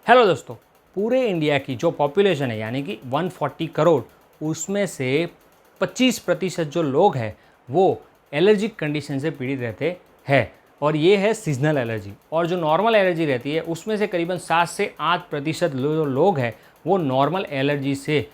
Hello दोस्तों, पूरे India की जो पॉपुलेशन है यानी कि 140 करोड़, उसमें से 25% जो लोग हैं वो एलर्जिक कंडीशन से पीड़ित रहते हैं। और ये है सीजनल एलर्जी। और जो नॉर्मल एलर्जी रहती है उसमें से करीबन 7 से 8% जो लोग हैं वो नॉर्मल एलर्जी से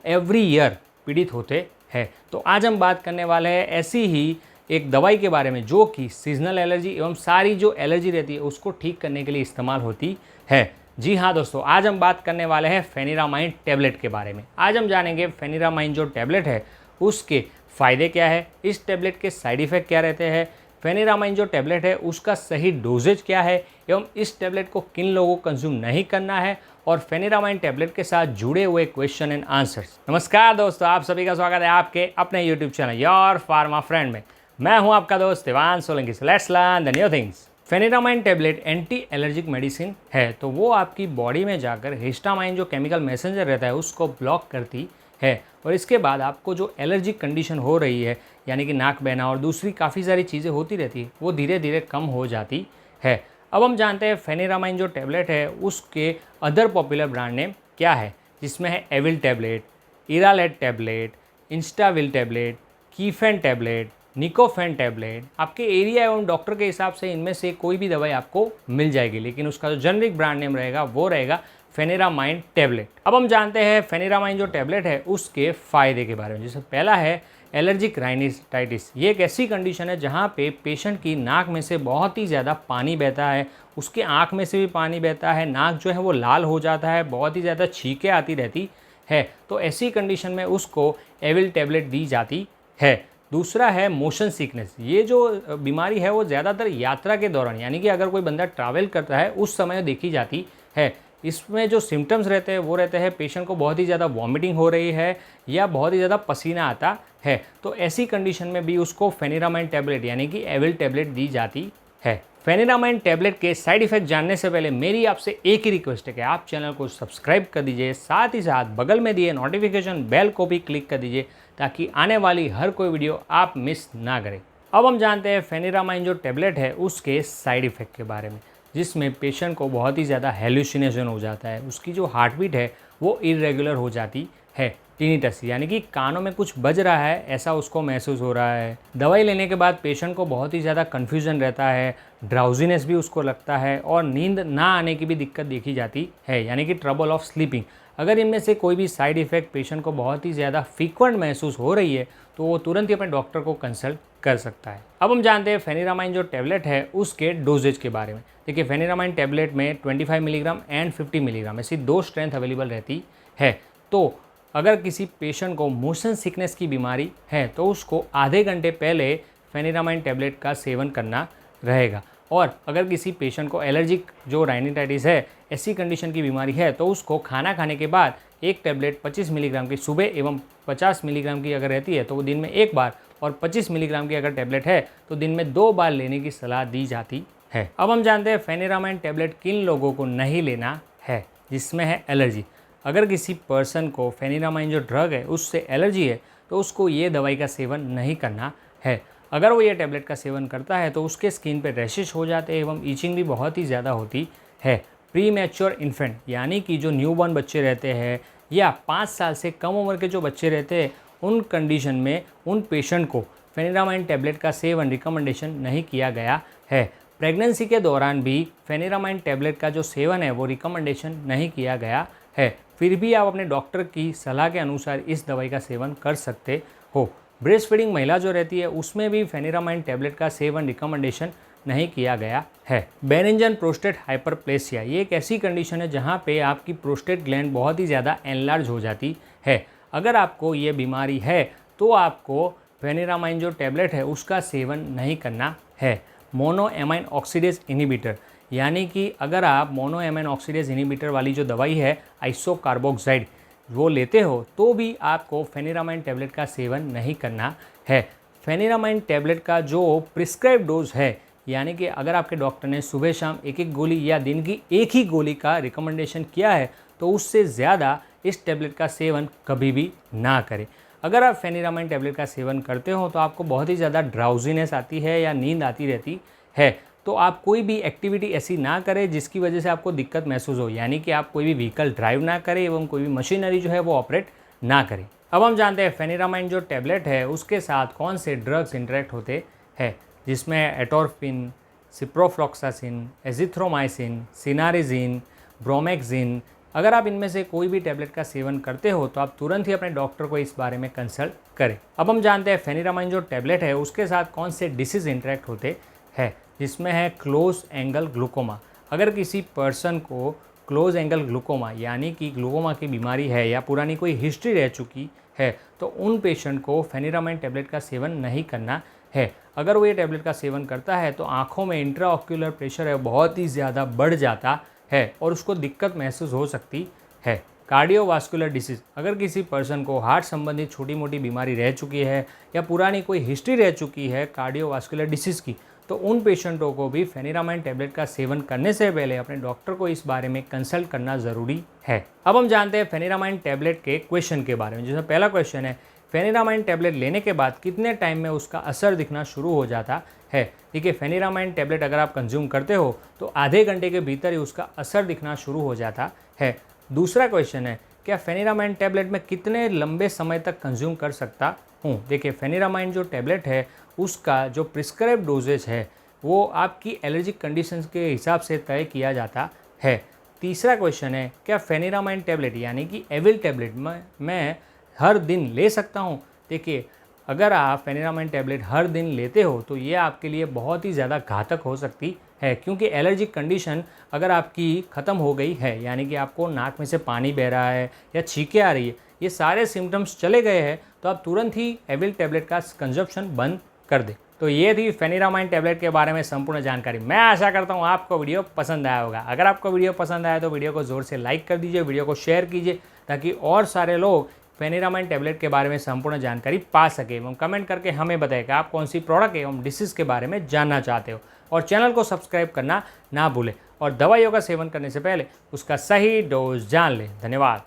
एवरी ईयर पीड़ित होते हैं। तो आज हम बात करने वाले हैं ऐसी ही एक दवाई के बारे में जो कि सीजनल एलर्जी एवं सारी जो एलर्जी रहती है उसको ठीक करने के लिए इस्तेमाल होती है। जी हाँ दोस्तों, आज हम बात करने वाले हैं फेनिरामाइन टैबलेट के बारे में। आज हम जानेंगे फेनिरामाइन जो टैबलेट है उसके फ़ायदे क्या है, इस टैबलेट के साइड इफ़ेक्ट क्या रहते हैं, फेनिरामाइन जो टैबलेट है उसका सही डोजेज क्या है एवं इस टैबलेट को किन लोगों को कंज्यूम नहीं करना है, और फेनिरामाइन टैबलेट के साथ जुड़े हुए क्वेश्चन एंड आंसर्स। नमस्कार दोस्तों, आप सभी का स्वागत है आपके अपने YouTube channel your pharma friend में। मैं हूं आपका दोस्त Devansh Solanki. Let's learn the new things. Pheniramine tablet anti allergic medicine है, तो वो आपकी बॉडी में जाकर हिस्टामाइन जो केमिकल मैसेंजर रहता है उसको ब्लॉक करती है, और इसके बाद आपको जो एलर्जिक कंडीशन हो रही है यानी कि नाक बहना और दूसरी काफ़ी सारी चीज़ें होती रहती है वो धीरे धीरे कम हो जाती है। अब हम जानते हैं फेनिरामाइन जो टैबलेट है उसके अदर पॉपुलर ब्रांड नेम क्या है, जिसमें है एविल टैबलेट, इरालेट टैबलेट, इंस्टाविल टैबलेट, कीफेन टैबलेट, निकोफेन टैबलेट। आपके एरिया एवं डॉक्टर के हिसाब से इनमें से कोई भी दवाई आपको मिल जाएगी, लेकिन उसका जो जेनरिक ब्रांड नेम रहेगा वो रहेगा फेनिरामाइन टैबलेट। अब हम जानते हैं फेनिरामाइन जो टैबलेट है उसके फ़ायदे के बारे में। जैसे पहला है एलर्जिक राइनिटाइटिस। ये एक ऐसी कंडीशन है जहाँ पे पेशेंट की नाक में से बहुत ही ज़्यादा पानी बहता है, उसके आँख में से भी पानी बहता है, नाक जो है वो लाल हो जाता है, बहुत ही ज़्यादा छींकें आती रहती है। तो ऐसी कंडीशन में उसको एविल टैबलेट दी जाती है। दूसरा है मोशन सिकनेस। ये जो बीमारी है वो ज़्यादातर यात्रा के दौरान यानी कि अगर कोई बंदा ट्रैवल करता है उस समय देखी जाती है। इसमें जो सिम्टम्स रहते हैं वो रहते हैं पेशेंट को बहुत ही ज़्यादा वॉमिटिंग हो रही है या बहुत ही ज़्यादा पसीना आता है। तो ऐसी कंडीशन में भी उसको फेनिरामाइन टैबलेट यानी कि एविल टैबलेट दी जाती है। फेनिरामाइन टैबलेट के साइड इफेक्ट जानने से पहले मेरी आपसे एक ही रिक्वेस्ट है कि आप चैनल को सब्सक्राइब कर दीजिए, साथ ही साथ बगल में दिए नोटिफिकेशन बेल को भी क्लिक कर दीजिए ताकि आने वाली हर कोई वीडियो आप मिस ना करें। अब हम जानते हैं फेनिरामाइन जो टैबलेट है उसके साइड इफ़ेक्ट के बारे में, जिसमें पेशेंट को बहुत ही ज़्यादा हेलुसिनेशन हो जाता है, उसकी जो हार्ट बीट है वो इरेगुलर हो जाती है, टिनिटस यानी कि कानों में कुछ बज रहा है ऐसा उसको महसूस हो रहा है। दवाई लेने के बाद पेशेंट को बहुत ही ज़्यादा कन्फ्यूजन रहता है, ड्राउजीनेस भी उसको लगता है और नींद ना आने की भी दिक्कत देखी जाती है यानी कि ट्रबल ऑफ स्लीपिंग। अगर इनमें से कोई भी साइड इफ़ेक्ट पेशेंट को बहुत ही ज़्यादा फ्रीक्वेंट महसूस हो रही है तो वो तुरंत ही अपने डॉक्टर को कंसल्ट कर सकता है। अब हम जानते हैं फेनिरामाइन जो टैबलेट है उसके डोजेज के बारे में। देखिए, फेनिरामाइन टैबलेट में 25 मिलीग्राम एंड 50 मिलीग्राम ऐसी दो स्ट्रेंथ अवेलेबल रहती है। तो अगर किसी पेशेंट को मोशन सिकनेस की बीमारी है तो उसको आधे घंटे पहले फेनिरामाइन टैबलेट का सेवन करना रहेगा, और अगर किसी पेशेंट को एलर्जिक जो राइनिटाइटिस है ऐसी कंडीशन की बीमारी है तो उसको खाना खाने के बाद एक टैबलेट 25 मिलीग्राम की सुबह एवं 50 मिलीग्राम की अगर रहती है तो वो दिन में एक बार, और 25 मिलीग्राम की अगर टैबलेट है तो दिन में 2 बार लेने की सलाह दी जाती है। अब हम जानते हैं फेनिरामाइन टैबलेट किन लोगों को नहीं लेना है, जिसमें है एलर्जी। अगर किसी पर्सन को फेनिरामाइन जो ड्रग है उससे एलर्जी है तो उसको ये दवाई का सेवन नहीं करना है। अगर वो ये टैबलेट का सेवन करता है तो उसके स्किन पे रैशेस हो जाते हैं एवं ईचिंग भी बहुत ही ज़्यादा होती है। प्री मैच्योर इन्फेंट यानी कि जो न्यूबॉर्न बच्चे रहते हैं या 5 साल से कम उम्र के जो बच्चे रहते हैं उन कंडीशन में उन पेशेंट को फेनिरामाइन टैबलेट का सेवन रिकमेंडेशन नहीं किया गया है। प्रेगनेंसी के दौरान भी फेनिरामाइन टैबलेट का जो सेवन है वो रिकमेंडेशन नहीं किया गया है, फिर भी आप अपने डॉक्टर की सलाह के अनुसार इस दवाई का सेवन कर सकते हो। ब्रेस्ट फीडिंग महिला जो रहती है उसमें भी फेनिरामाइन टैबलेट का सेवन रिकमेंडेशन नहीं किया गया है। बेनिंजन प्रोस्टेट हाइपरप्लेसिया ये एक ऐसी कंडीशन है जहाँ पे आपकी प्रोस्टेट ग्लैंड बहुत ही ज़्यादा एनलार्ज हो जाती है। अगर आपको ये बीमारी है तो आपको फेनिरामाइन जो टैबलेट है उसका सेवन नहीं करना है। मोनोएमाइन ऑक्सीडेज इनिबिटर यानी कि अगर आप मोनोएमाइन ऑक्सीडेज इनिबिटर वाली जो दवाई है आइसोकार्बोक्साइड वो लेते हो तो भी आपको फेनिरामाइन टैबलेट का सेवन नहीं करना है। फेनिरामाइन टैबलेट का जो प्रिस्क्राइब डोज है यानी कि अगर आपके डॉक्टर ने सुबह शाम एक एक गोली या दिन की एक ही गोली का रिकमेंडेशन किया है तो उससे ज़्यादा इस टैबलेट का सेवन कभी भी ना करें। अगर आप फेनिरामाइन टैबलेट का सेवन करते हो तो आपको बहुत ही ज़्यादा ड्राउजीनेस आती है या नींद आती रहती है। तो आप कोई भी एक्टिविटी ऐसी ना करें जिसकी वजह से आपको दिक्कत महसूस हो, यानी कि आप कोई भी व्हीकल ड्राइव ना करें एवं कोई भी मशीनरी जो है वो ऑपरेट ना करें। अब हम जानते हैं फेनिरामाइन जो टैबलेट है उसके साथ कौन से ड्रग्स इंटरेक्ट होते हैं, जिसमें एटोरफिन, सिप्रोफ्लॉक्सासिन, एजिथ्रोमाइसिन, सिनारिजिन, ब्रोमेक्जिन। अगर आप इनमें से कोई भी टैबलेट का सेवन करते हो तो आप तुरंत ही अपने डॉक्टर को इस बारे में कंसल्ट करें। अब हम जानते हैं फेनिरामाइन जो टैबलेट है उसके साथ कौन से डिसीज़ इंटरेक्ट होते हैं, जिसमें है क्लोज एंगल ग्लूकोमा। अगर किसी पर्सन को क्लोज एंगल ग्लूकोमा यानी कि ग्लूकोमा की बीमारी है या पुरानी कोई हिस्ट्री रह चुकी है तो उन पेशेंट को फेनिरामाइन टैबलेट का सेवन नहीं करना है। अगर वो ये टैबलेट का सेवन करता है तो आँखों में इंट्राऑक्यूलर प्रेशर है बहुत ही ज़्यादा बढ़ जाता है और उसको दिक्कत महसूस हो सकती है। कार्डियोवास्कुलर डिसीज़, अगर किसी पर्सन को हार्ट संबंधित छोटी मोटी बीमारी रह चुकी है या पुरानी कोई हिस्ट्री रह चुकी है कार्डियोवास्कुलर डिसीज़ की, तो उन पेशेंटों को भी फेनिरामाइन टैबलेट का सेवन करने से पहले अपने डॉक्टर को इस बारे में कंसल्ट करना ज़रूरी है। अब हम जानते हैं फेनिरामाइन टैबलेट के क्वेश्चन के बारे में, जिसमें पहला क्वेश्चन है फेनिरामाइन टैबलेट लेने के बाद कितने टाइम में उसका असर दिखना शुरू हो जाता है। देखिए, फेनिरामाइन टैबलेट अगर आप कंज्यूम करते हो तो आधे घंटे के भीतर ही उसका असर दिखना शुरू हो जाता है। दूसरा क्वेश्चन है क्या फेनिरामाइन टैबलेट में कितने लंबे समय तक कंज्यूम कर सकता हूँ। देखिए, फेनिरामाइन जो टैबलेट है उसका जो प्रिस्क्राइब डोजेज है वो आपकी एलर्जिक कंडीशंस के हिसाब से तय किया जाता है। तीसरा क्वेश्चन है क्या फेनिरामाइन टैबलेट यानी कि एविल टैबलेट मैं हर दिन ले सकता हूँ। देखिए, अगर आप फेनिरामाइन टैबलेट हर दिन लेते हो तो ये आपके लिए बहुत ही ज़्यादा घातक हो सकती है, क्योंकि एलर्जिक कंडीशन अगर आपकी ख़त्म हो गई है यानी कि आपको नाक में से पानी बह रहा है या छींकें आ रही है, ये सारे सिम्टम्स चले गए हैं, तो आप तुरंत ही एविल टैबलेट का कंजप्शन बंद कर दें। तो ये थी फेनिरामाइन टैबलेट के बारे में संपूर्ण जानकारी। मैं आशा करता हूँ आपको वीडियो पसंद आया होगा। अगर आपको वीडियो पसंद आया तो वीडियो को ज़ोर से लाइक कर दीजिए, वीडियो को शेयर कीजिए ताकि और सारे लोग फेनिरामाइन टैबलेट के बारे में संपूर्ण जानकारी पा सके एवं कमेंट करके हमें बताएं कि आप कौन सी प्रोडक्ट एवं डिसीज़ के बारे में जानना चाहते हो। और चैनल को सब्सक्राइब करना ना भूलें और दवाइयों का सेवन करने से पहले उसका सही डोज जान लें। धन्यवाद।